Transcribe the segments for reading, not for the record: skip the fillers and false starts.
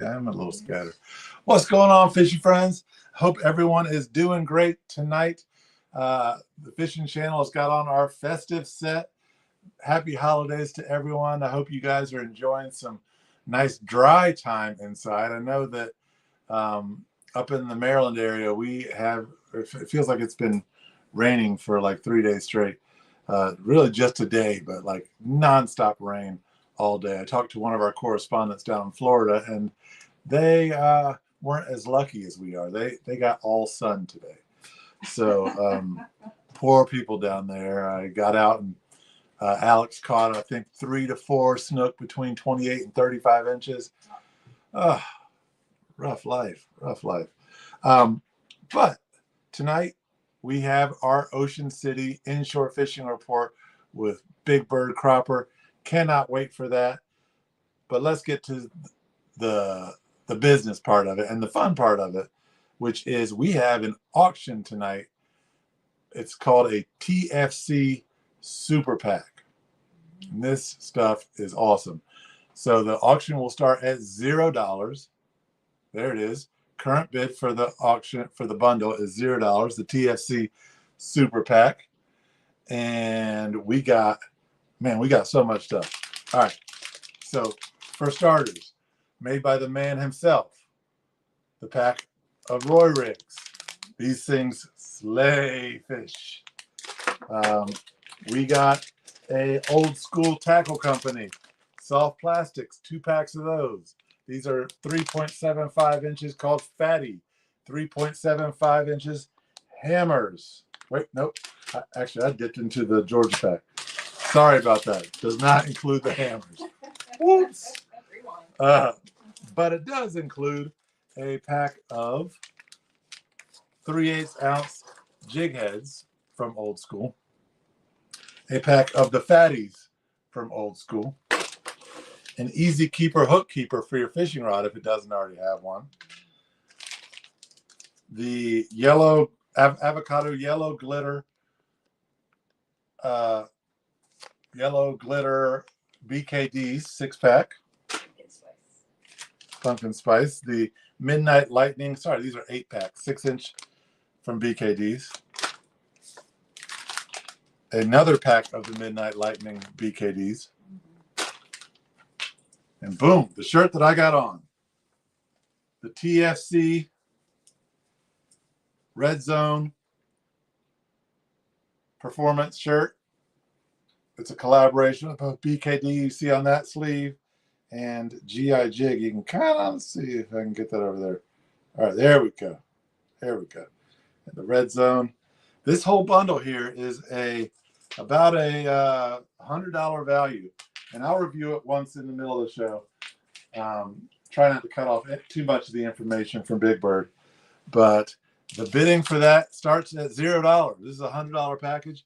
Yeah, I'm a little scattered. What's going on, fishing friends? Hope everyone is doing great tonight. The Fishing Channel has got on our festive set. Happy holidays to everyone. I hope you guys are enjoying some nice dry time inside. I know that up in the Maryland area, it feels like it's been raining for like 3 days straight. Really just today, but like nonstop rain all day. I talked to one of our correspondents down in Florida, and they weren't as lucky as we are. They got all sun today. So poor people down there. I got out and Alex caught, I think, 3 to 4 snook between 28 and 35 inches. Rough life, rough life. But tonight we have our Ocean City inshore fishing report with Big Bird Cropper. Cannot wait for that. But let's get to the business part of it and the fun part of it, which is we have an auction tonight. It's called a TFC Super Pack. And this stuff is awesome. So the auction will start at $0. There it is. Current bid for the auction for the bundle is $0. The TFC Super Pack. And we got so much stuff. All right. So for starters, made by the man himself, the pack of Roy rigs. These things slay fish. We got a old school tackle company, soft plastics, 2 packs of those. These are 3.75 inches called Fatty, 3.75 inches hammers. Wait, nope. Actually, I dipped into the Georgia pack. Sorry about that. Does not include the hammers. Whoops. But it does include a pack of 3/8 ounce jig heads from Old School, a pack of the Fatties from Old School, an Easy Keeper hook keeper for your fishing rod if it doesn't already have one, the yellow avocado yellow glitter BKDs 6-pack. Pumpkin Spice. The Midnight Lightning. Sorry, these are 8-pack, 6-inch from BKDs. Another pack of the Midnight Lightning BKDs. And boom, the shirt that I got on. The TFC Red Zone Performance shirt. It's a collaboration with both BKD you see on that sleeve and GI Jig. You can kind of see if I can get that over there. All right, there we go. There we go. And the Red Zone. This whole bundle here is about a $100 value, and I'll review it once in the middle of the show. Try not to cut off too much of the information from Big Bird, but the bidding for that starts at $0. This is a $100 package.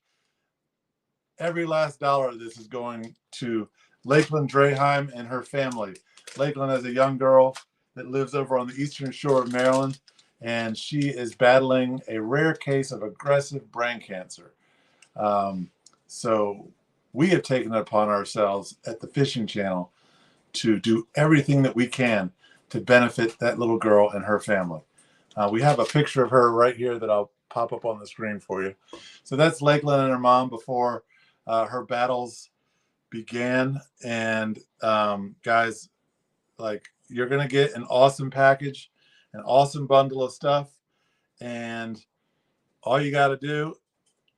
Every last dollar of this is going to Lakeland Draheim and her family. Lakeland has a young girl that lives over on the eastern shore of Maryland, and she is battling a rare case of aggressive brain cancer. So we have taken it upon ourselves at the Fishing Channel to do everything that we can to benefit that little girl and her family. We have a picture of her right here that I'll pop up on the screen for you. So that's Lakeland and her mom before her battles began. And guys, like, you're going to get an awesome package, an awesome bundle of stuff. And all you got to do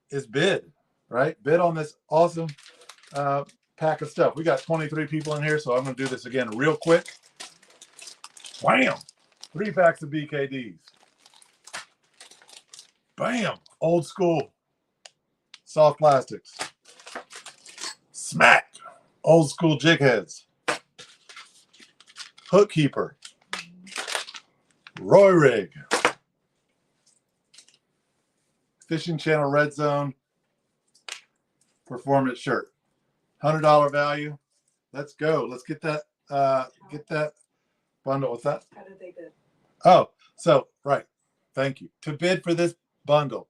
is bid, right? Bid on this awesome pack of stuff. We got 23 people in here, so I'm going to do this again real quick. Wham! 3 packs of BKDs. Bam! Old School soft plastics. Smack! Old School jig heads. Hook keeper. Roy rig. Fishing Channel Red Zone performance shirt. $100 value. Let's go. Let's get that bundle. What's that? How did they bid? Oh, so right. Thank you. To bid for this bundle,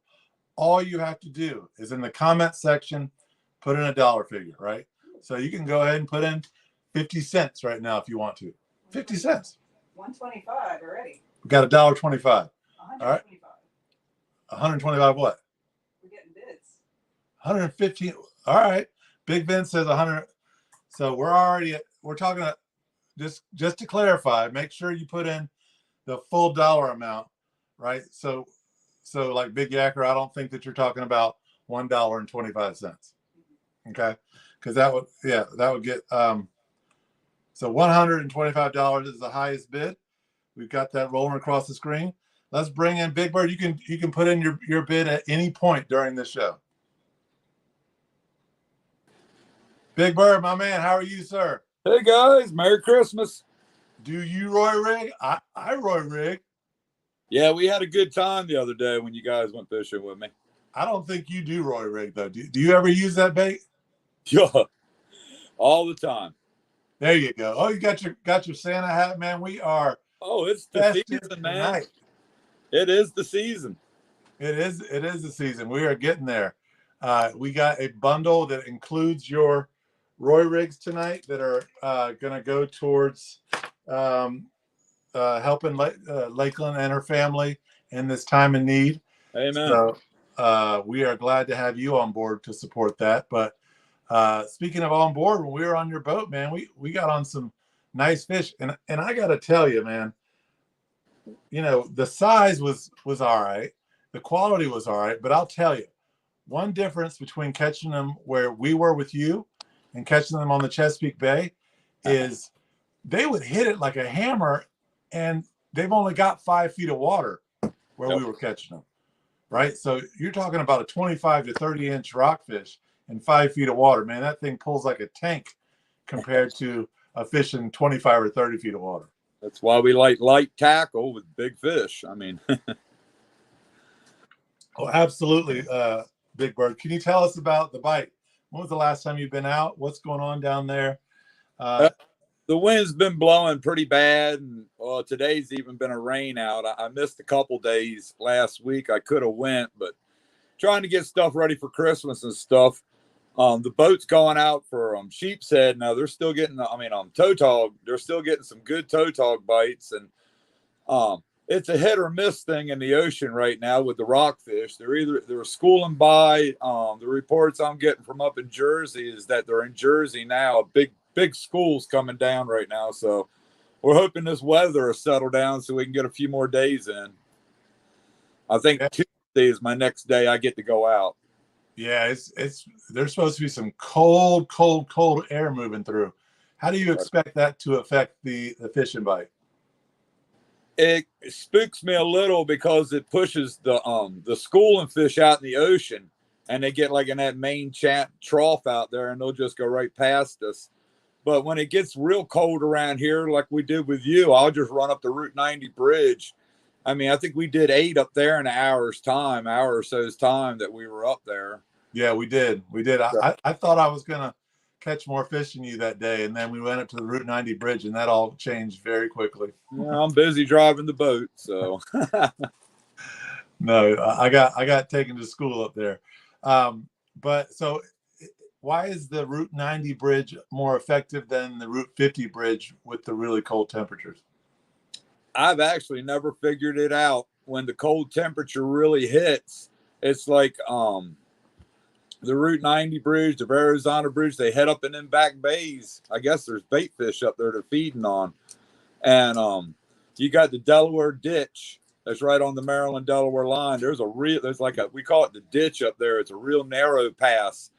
all you have to do is in the comment section, put in a dollar figure, right? So you can go ahead and put in 50 cents right now if you want to. 50 cents. $125 already. We got $1.25. 125. All right. 125 what? We're getting bids. 115. All right. Big Ben says 100. So we're talking just to clarify, make sure you put in the full dollar amount, right? So like Big Yacker, I don't think that you're talking about $1.25. Okay. Because that would get so $125 is the highest bid. We've got that rolling across the screen. Let's bring in Big Bird. You can put in your bid at any point during the show. Big Bird, my man, how are you, sir? Hey guys, Merry Christmas. Do you Roy rig? I Roy rig. Yeah, we had a good time the other day when you guys went fishing with me. I don't think you do Roy rig though. Do you ever use that bait? Yeah, all the time. There you go. Oh, you got your Santa hat, man. We are. Oh, it's the season, man. Tonight. It is the season. It is the season. We are getting there. We got a bundle that includes your Roy rigs tonight that are going to go towards helping Lakeland and her family in this time of need. Amen. So we are glad to have you on board to support that. But speaking of on board, when we were on your boat, man, we got on some nice fish, and I got to tell you, man, you know, the size was all right, the quality was all right, but I'll tell you, one difference between catching them where we were with you and catching them on the Chesapeake Bay is they would hit it like a hammer, and they've only got 5 feet of water where we were catching them, right? So you're talking about a 25 to 30 inch rockfish and 5 feet of water, man. That thing pulls like a tank compared to a fish in 25 or 30 feet of water. That's why we like light tackle with big fish. I mean, oh, absolutely, Big Bird. Can you tell us about the bite? When was the last time you've been out? What's going on down there? The wind's been blowing pretty bad, and today's even been a rain out. I missed a couple days last week. I could have went, but trying to get stuff ready for Christmas and stuff. The boat's going out for sheepshead now. They're still getting, tautog. They're still getting some good tautog bites, and it's a hit or miss thing in the ocean right now with the rockfish. They're schooling by. The reports I'm getting from up in Jersey is that they're in Jersey now. Big schools coming down right now, so we're hoping this weather will settle down so we can get a few more days in. I think Tuesday is my next day I get to go out. Yeah, there's supposed to be some cold air moving through. How do you expect that to affect the fishing bite? It spooks me a little because it pushes the schooling fish out in the ocean, and they get like in that main trough out there, and they'll just go right past us. But when it gets real cold around here, like we did with you, I'll just run up the Route 90 bridge. I mean, I think we did 8 up there in an hour or so's time that we were up there. Yeah, we did. I thought I was going to catch more fish than you that day, and then we went up to the Route 90 bridge, and that all changed very quickly. Yeah, I'm busy driving the boat, so. No, I got taken to school up there. But so why is the Route 90 bridge more effective than the Route 50 bridge with the really cold temperatures? I've actually never figured it out. When the cold temperature really hits, it's like the Route 90 bridge, the Arizona bridge, they head up in them back bays. I guess there's bait fish up there they're feeding on. And you got the Delaware ditch that's right on the Maryland-Delaware line. We call it the ditch up there. It's a real narrow pass.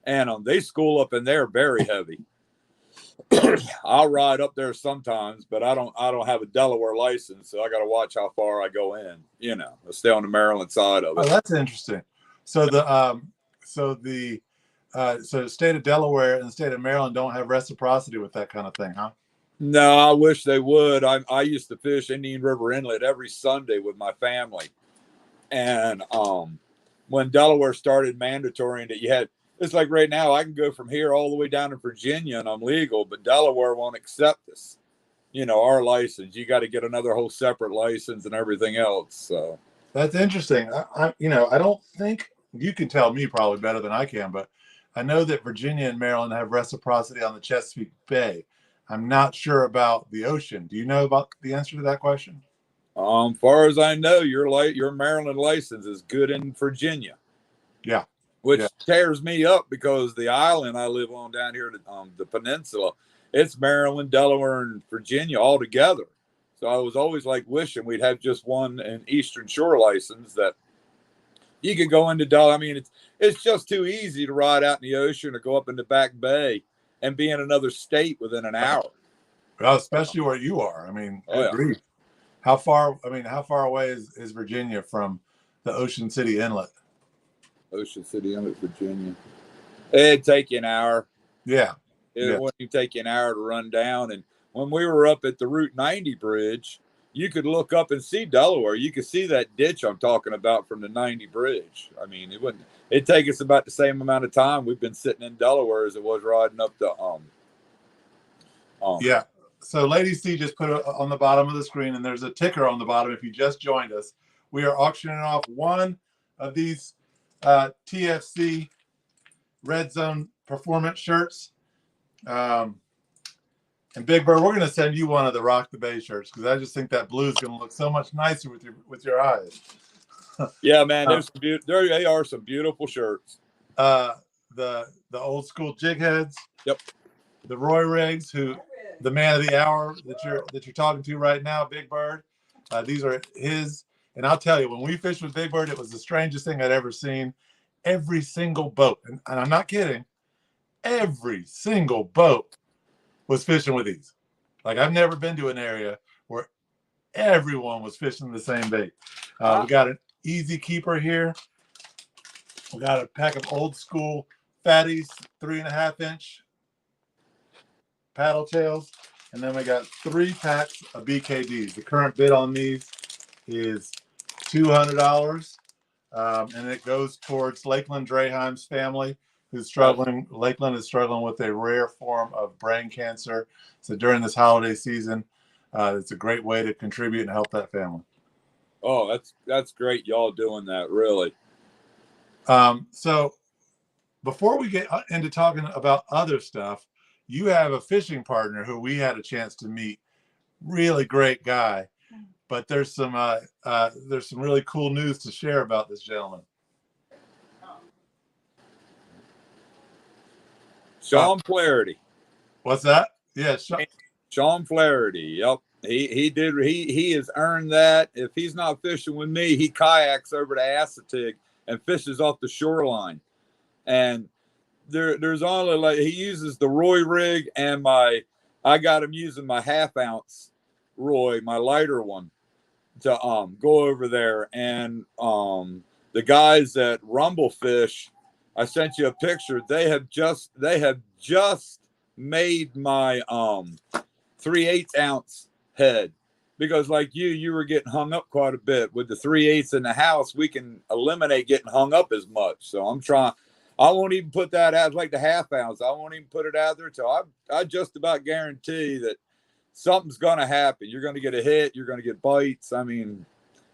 And they school up in there very heavy. I'll ride up there sometimes, but I don't have a Delaware license, so I got to watch how far I go in. You know, I stay on the Maryland side of it. Oh, that's interesting. So the state of Delaware and the state of Maryland don't have reciprocity with that kind of thing, huh? No, I wish they would. I used to fish Indian River Inlet every Sunday with my family, and when Delaware started mandatory that you had. It's like right now, I can go from here all the way down to Virginia and I'm legal, but Delaware won't accept us. You know, our license. You got to get another whole separate license and everything else. So that's interesting. I don't think you can tell me probably better than I can, but I know that Virginia and Maryland have reciprocity on the Chesapeake Bay. I'm not sure about the ocean. Do you know about the answer to that question? Far as I know, your Maryland license is good in Virginia. Yeah. Which Yeah. tears me up because the island I live on down here, the peninsula, it's Maryland, Delaware, and Virginia all together. So I was always like wishing we'd have just one an Eastern Shore license that you could go into Delaware. I mean, it's just too easy to ride out in the ocean or go up in the back bay and be in another state within an hour. Well, especially where you are. I mean, Oh, yeah. grief. How far away is Virginia from the Ocean City Inlet? Ocean City, Inlet, Virginia. It'd take you an hour. Yeah. It Yeah. wouldn't take you an hour to run down. And when we were up at the Route 90 bridge, you could look up and see Delaware. You could see that ditch I'm talking about from the 90 bridge. I mean, it'd take us about the same amount of time we've been sitting in Delaware as it was riding up the Yeah. So Lady C just put it on the bottom of the screen, and there's a ticker on the bottom if you just joined us. We are auctioning off one of these TFC Red Zone Performance shirts. And Big Bird, we're going to send you one of the Rock the Bay shirts because I just think that blue is going to look so much nicer with your eyes. Yeah, man, they are some beautiful shirts. The old school jig heads. Yep. The Roy Riggs, the man of the hour that you're talking to right now, Big Bird. These are his, and I'll tell you, when we fished with Big Bird, it was the strangest thing I'd ever seen. Every single boat, and I'm not kidding, every single boat was fishing with these. Like, I've never been to an area where everyone was fishing the same bait. We got an easy keeper here. We got a pack of old school fatties, 3.5-inch paddle tails, and then we got 3 packs of BKDs. The current bid on these is $200, and it goes towards Lakeland Draheim's family, who's struggling. Lakeland is struggling with a rare form of brain cancer. So during this holiday season, it's a great way to contribute and help that family. Oh, that's great, y'all doing that, really. So before we get into talking about other stuff, you have a fishing partner who we had a chance to meet. Really great guy, but there's some really cool news to share about this gentleman. Sean Flaherty. What's that? Yeah, Sean Flaherty. Yep. He has earned that. If he's not fishing with me, he kayaks over to Assateague and fishes off the shoreline. And there's only he uses the Roy rig and I got him using my 1/2 ounce Roy, my lighter one, to go over there. And the guys at Rumble Fish, I sent you a picture. They have just made my 3/8 ounce head, because like you were getting hung up quite a bit with the 3/8 in the house. We can eliminate getting hung up as much. So I won't even put that out, like the 1/2 ounce. I won't even put it out there till I just about guarantee that something's going to happen. You're going to get a hit. You're going to get bites. I mean,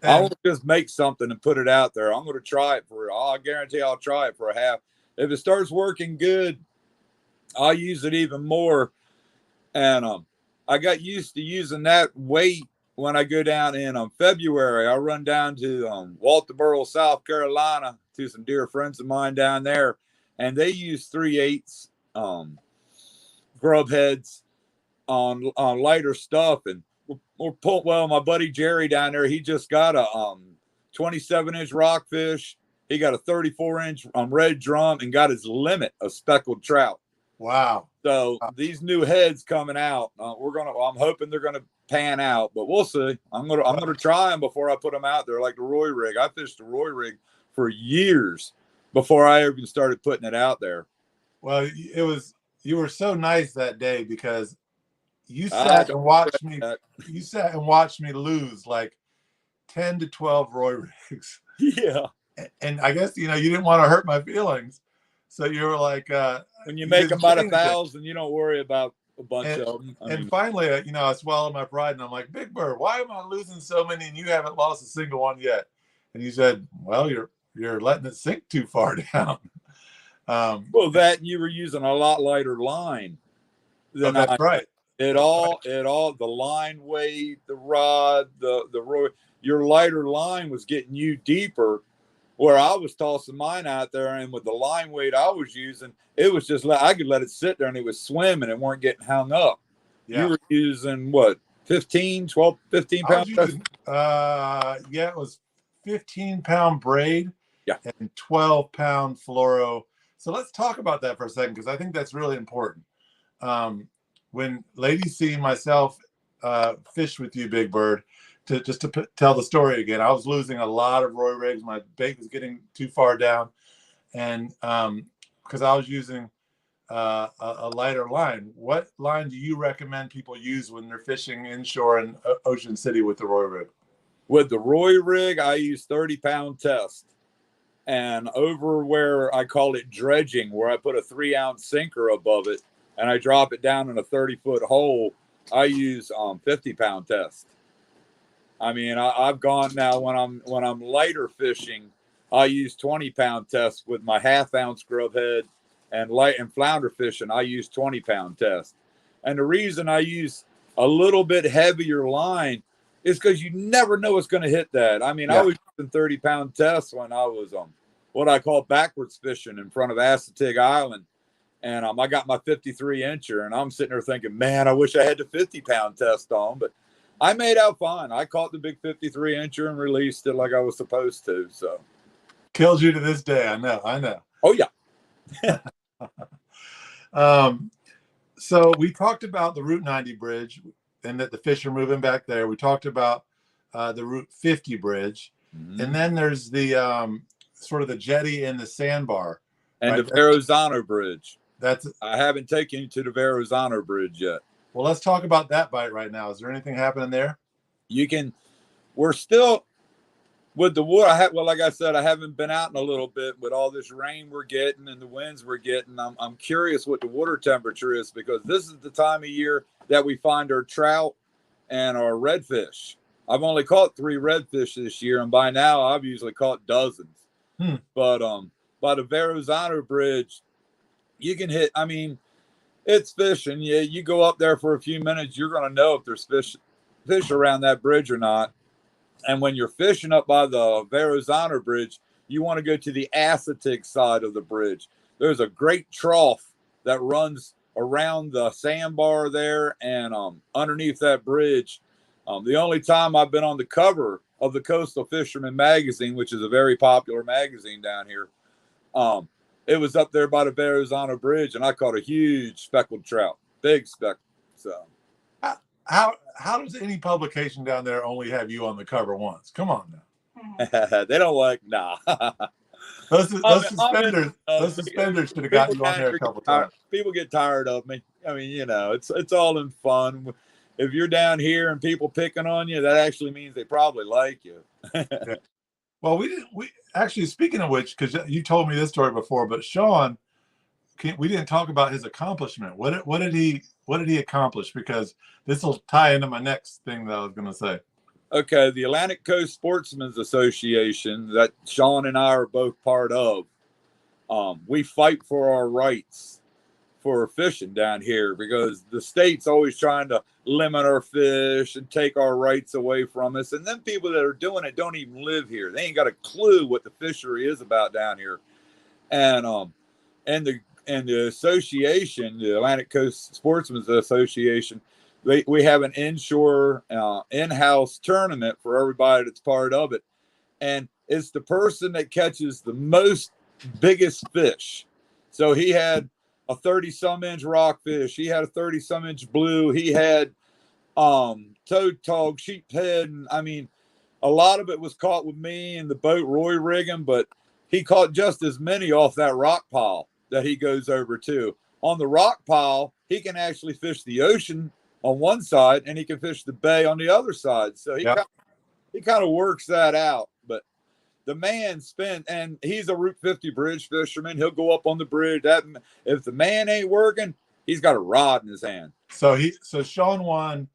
I won't just make something and put it out there. I'm going to try it I guarantee I'll try it for a half. If it starts working good, I'll use it even more. And I got used to using that weight when I go down in February. I run down to Walterboro, South Carolina, to some dear friends of mine down there, and they use 3/8 grub heads on lighter stuff. And my buddy Jerry down there, he just got a 27-inch rockfish. He got a 34-inch red drum and got his limit of speckled trout. Wow. So these new heads coming out, I'm hoping they're gonna pan out, but we'll see. I'm gonna try them before I put them out there, like the Roy rig. I fished the Roy rig for years before I even started putting it out there. Well, you were so nice that day because you sat and watched me. You sat and watched me lose like 10 to 12 Roy rigs. Yeah. And I guess you didn't want to hurt my feelings, so you were like, when you make about 1,000, you don't worry about a bunch of them. And finally, I swallowed my pride, and I'm like, Big Bird, why am I losing so many, and you haven't lost a single one yet? And you said, well, you're letting it sink too far down. Well, that you were using a lot lighter line than that's right. the line weight, the rod, your lighter line was getting you deeper, where I was tossing mine out there, and with the line weight I was using, it was just I could let it sit there and it was swimming and weren't getting hung up. Yeah. You were using what, 15 I was pounds? using, it was 15-pound braid, Yeah. and 12-pound fluoro. So let's talk about that for a second, because I think that's really important. When ladies see myself fish with you, Big Bird, to tell the story again, I was losing a lot of Roy rigs. My bait was getting too far down, and because I was using a lighter line. What line do you recommend people use when they're fishing inshore in Ocean City with the Roy rig? With the Roy rig, I use 30-pound test. And over where I call it dredging, where I put a 3-ounce sinker above it and I drop it down in a 30-foot hole, I use 50-pound test. I mean, I've gone now when I'm lighter fishing, I use 20-pound test with my 1/2-ounce grub head, and light and flounder fishing, I use 20-pound test. And the reason I use a little bit heavier line is because you never know what's going to hit that. I mean, I was using 30-pound tests when I was what I call backwards fishing in front of Assateague Island. And I got my 53-incher, and I'm sitting there thinking, man, I wish I had the 50-pound test on. But I made out fine. I caught the big 53-incher and released it like I was supposed to. So kills you to this day. I know. Oh, yeah. So we talked about the Route 90 bridge and that the fish are moving back there. We talked about the Route 50 bridge. Mm-hmm. And then there's the sort of the jetty and the sandbar. And right? The Verrazano Bridge. I haven't taken you to the Verrazano Bridge yet. Well, let's talk about that bite right now. Is there anything happening there? We're still with the water. Like I said, I haven't been out in a little bit with all this rain we're getting and the winds we're getting. I'm curious what the water temperature is, because this is the time of year that we find our trout and our redfish. I've only caught 3 redfish this year, and by now I've usually caught dozens. But by the Verrazano Bridge, you can hit. I mean, it's fishing. Yeah, you go up there for a few minutes, you're going to know if there's fish around that bridge or not. And when you're fishing up by the Verrazano Bridge, you want to go to the Assateague side of the bridge. There's a great trough that runs around the sandbar there and underneath that bridge. The only time I've been on the cover of the Coastal Fisherman magazine, which is a very popular magazine down here, it was up there by the Verrazano Bridge, and I caught a huge speckled trout, big speckled. So, how does any publication down there only have you on the cover once? Come on now. They don't like Those suspenders should have gotten you on there a couple times. People get tired of me. I mean, it's all in fun. If you're down here and people picking on you, that actually means they probably like you. Yeah. Well, we actually, speaking of which, because you told me this story before, but Sean, we didn't talk about his accomplishment. What did he accomplish? Because this will tie into my next thing that I was going to say. Okay, the Atlantic Coast Sportsmen's Association that Sean and I are both part of, we fight for our rights for fishing down here, because the state's always trying to limit our fish and take our rights away from us. And then people that are doing it don't even live here. They ain't got a clue what the fishery is about down here. And the association, the Atlantic Coast Sportsmen's Association, we have an inshore in-house tournament for everybody that's part of it. And it's the person that catches the most biggest fish. So he had a 30-some-inch rockfish. He had a 30-some-inch blue. He had toad tog, sheephead. And I mean, a lot of it was caught with me and the boat Roy rigging, but he caught just as many off that rock pile that he goes over to. On the rock pile, he can actually fish the ocean on one side and he can fish the bay on the other side. So he kind of works that out. But the man and he's a Route 50 bridge fisherman. He'll go up on the bridge. If the man ain't working, he's got a rod in his hand. So Sean won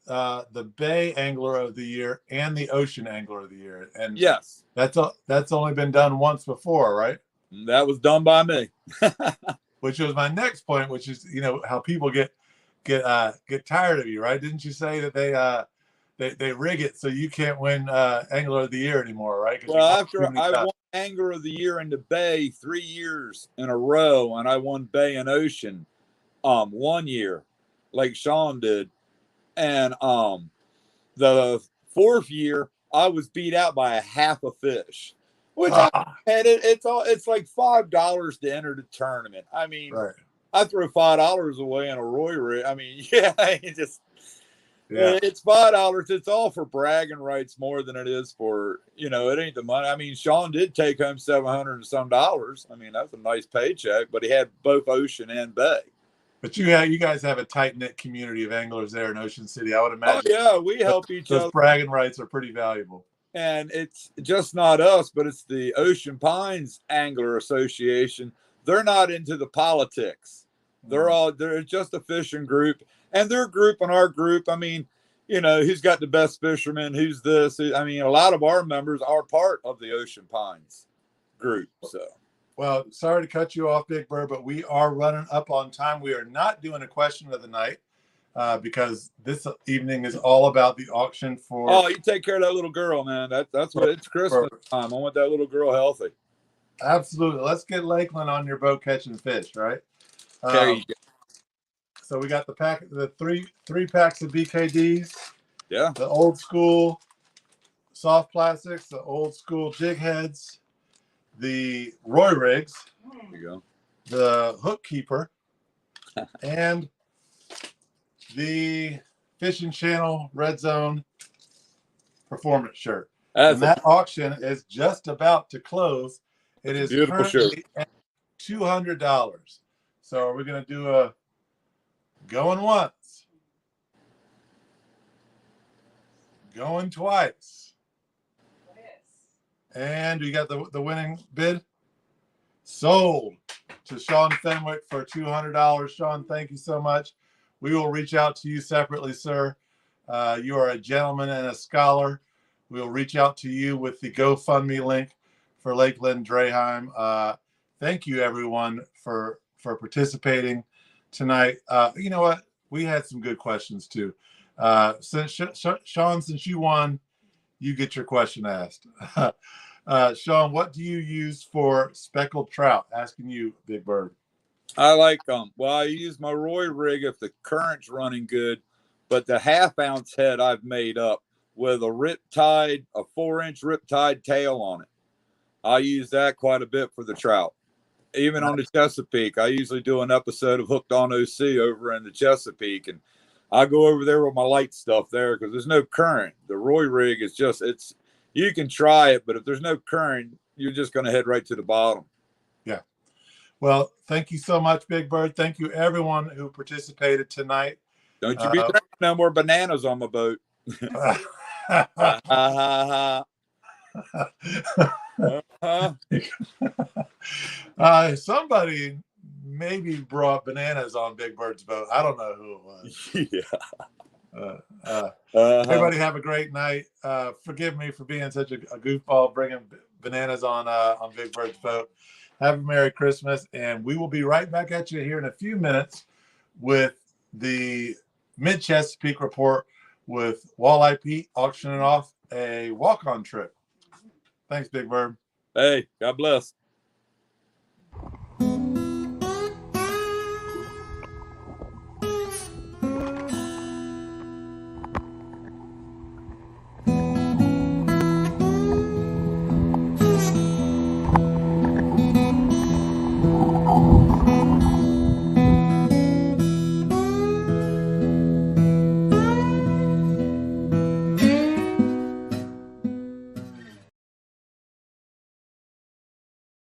the Bay Angler of the Year and the Ocean Angler of the Year. And yes, that's only been done once before, right? That was done by me. Which was my next point, which is, how people get get tired of you, right? Didn't you say that they rig it so you can't win Angler of the Year anymore, right? 'Cause you Well, lost too after many I times. won Angler of the Year in the Bay 3 years in a row, and I won Bay and Ocean 1 year, like Sean did, and the fourth year I was beat out by a half a fish, which and it's like $5 to enter the tournament. I mean, right. I throw $5 away in a Roy rig. I mean, yeah, Yeah. it's $5. It's all for bragging rights more than it is for, it ain't the money. I mean, Sean did take home $700 and some dollars. I mean, that's a nice paycheck, but he had both Ocean and Bay. But you guys have a tight knit community of anglers there in Ocean City. I would Oh imagine. yeah, we help each Those other. bragging rights are pretty valuable. And it's just not us, but it's the Ocean Pines Angler Association. They're not into the politics. They're just a fishing group, and their group and our group. I mean, who's got the best fishermen? Who's this? I mean, a lot of our members are part of the Ocean Pines group. So, well, sorry to cut you off, Big Bird, but we are running up on time. We are not doing a question of the night because this evening is all about the auction for. Oh, you take care of that little girl, man. That's what it's Christmas time. I want that little girl healthy. Absolutely. Let's get Lakeland on your boat catching fish, right? There you go. So we got the three packs of BKDs. Yeah. The old school soft plastics, the old school jig heads, the Roy rigs. There you go. The hook keeper, and the Fishing Channel Red Zone performance shirt. And that auction is just about to close. It is currently at $200. So are we going to do a going once, going twice, and we got the winning bid sold to Sean Fenwick for $200. Sean, thank you so much. We will reach out to you separately, sir. You are a gentleman and a scholar. We'll reach out to you with the GoFundMe link for Lakeland Draheim. Thank you, everyone, for participating tonight. You know what? We had some good questions, too. Sean, since you won, you get your question asked. Sean, what do you use for speckled trout? Asking you, Big Bird. I like them. Well, I use my Roy rig if the current's running good, but the half-ounce head I've made up with a 4-inch riptide tail on it. I use that quite a bit for the trout. Even on the Chesapeake, I usually do an episode of Hooked on OC over in the Chesapeake, and I go over there with my light stuff there because there's no current. The Roy rig is you can try it, but if there's no current, you're just going to head right to the bottom. Yeah. Well, thank you so much, Big Bird. Thank you, everyone who participated tonight. Don't you be drinking no more bananas on my boat. Somebody maybe brought bananas on Big Bird's boat. I don't know who it was. Yeah. Everybody have a great night. Forgive me for being such a goofball bringing bananas on Big Bird's boat. Have a Merry Christmas, and we will be right back at you here in a few minutes with the Mid-Chesapeake report with Walleye Pete auctioning off a walk-on trip. Thanks, Big Bird. Hey, God bless.